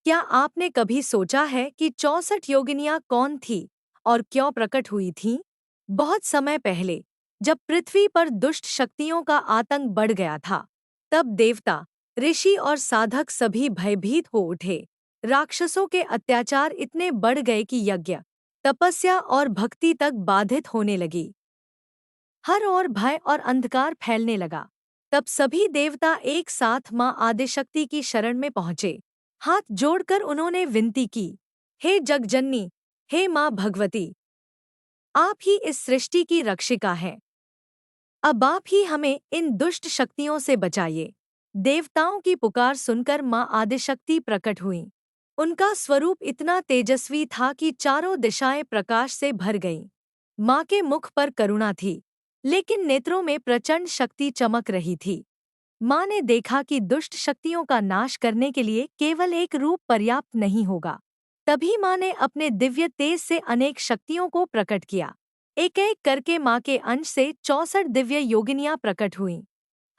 क्या आपने कभी सोचा है कि 64 योगिनियां कौन थी और क्यों प्रकट हुई थीं? बहुत समय पहले, जब पृथ्वी पर दुष्ट शक्तियों का आतंक बढ़ गया था, तब देवता, ऋषि और साधक सभी भयभीत हो उठे। राक्षसों के अत्याचार इतने बढ़ गए कि यज्ञ, तपस्या और भक्ति तक बाधित होने लगी। हर ओर भय और अंधकार फैलने लगा। तब सभी देवता एक साथ मां आदिशक्ति की शरण में पहुंचे। हाथ जोड़कर उन्होंने विनती की, हे जगजननी, हे मां भगवती, आप ही इस सृष्टि की रक्षिका हैं। अब आप ही हमें इन दुष्ट शक्तियों से बचाइए। देवताओं की पुकार सुनकर मां आदिशक्ति प्रकट हुईं। उनका स्वरूप इतना तेजस्वी था कि चारों दिशाएं प्रकाश से भर गईं। मां के मुख पर करुणा थी, लेकिन नेत्रों में प्रचंड शक्ति चमक रही थी। मां ने देखा कि दुष्ट शक्तियों का नाश करने के लिए केवल एक रूप पर्याप्त नहीं होगा। तभी मां ने अपने दिव्य तेज से अनेक शक्तियों को प्रकट किया। एक एक करके मां के अंश से 64 दिव्य योगिनियां प्रकट हुईं।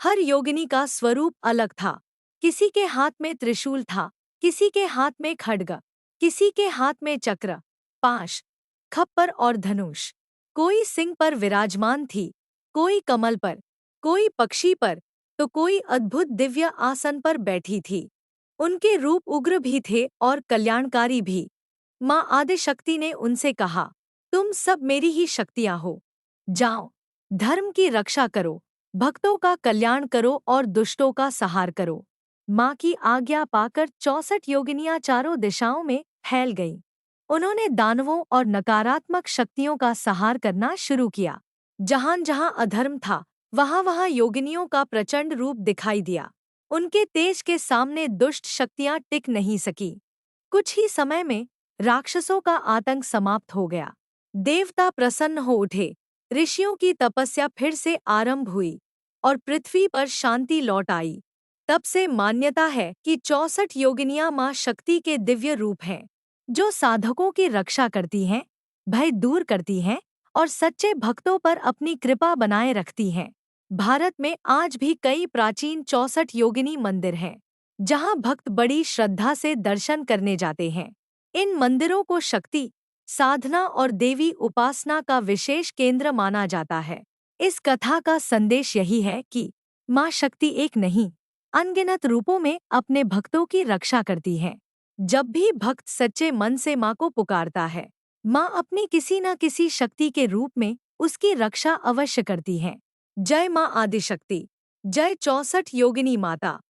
हर योगिनी का स्वरूप अलग था। किसी के हाथ में त्रिशूल था, किसी के हाथ में खड्ग, किसी के हाथ में चक्र, पाश, खप्पर और धनुष। कोई सिंह पर विराजमान थी, कोई कमल पर, कोई पक्षी पर, तो कोई अद्भुत दिव्य आसन पर बैठी थी। उनके रूप उग्र भी थे और कल्याणकारी भी। मां आदिशक्ति ने उनसे कहा, तुम सब मेरी ही शक्तियां हो। जाओ, धर्म की रक्षा करो, भक्तों का कल्याण करो और दुष्टों का संहार करो। मां की आज्ञा पाकर 64 योगिनियां चारों दिशाओं में फैल गईं। उन्होंने दानवों और नकारात्मक शक्तियों का संहार करना शुरू किया। जहां जहां अधर्म था, वहां वहां योगिनियों का प्रचंड रूप दिखाई दिया। उनके तेज के सामने दुष्ट शक्तियां टिक नहीं सकी। कुछ ही समय में राक्षसों का आतंक समाप्त हो गया। देवता प्रसन्न हो उठे, ऋषियों की तपस्या फिर से आरंभ हुई और पृथ्वी पर शांति लौट आई। तब से मान्यता है कि 64 योगिनियां मां शक्ति के दिव्य रूप हैं, जो साधकों की रक्षा करती हैं, भय दूर करती हैं और सच्चे भक्तों पर अपनी कृपा बनाए रखती हैं। भारत में आज भी कई प्राचीन 64 योगिनी मंदिर हैं, जहां भक्त बड़ी श्रद्धा से दर्शन करने जाते हैं। इन मंदिरों को शक्ति, साधना और देवी उपासना का विशेष केंद्र माना जाता है। इस कथा का संदेश यही है कि माँ शक्ति एक नहीं, अनगिनत रूपों में अपने भक्तों की रक्षा करती है। जब भी भक्त सच्चे मन से माँ को पुकारता है, माँ अपनी किसी न किसी शक्ति के रूप में उसकी रक्षा अवश्य करती है। जय माँ आदिशक्ति, जय 64 योगिनी माता।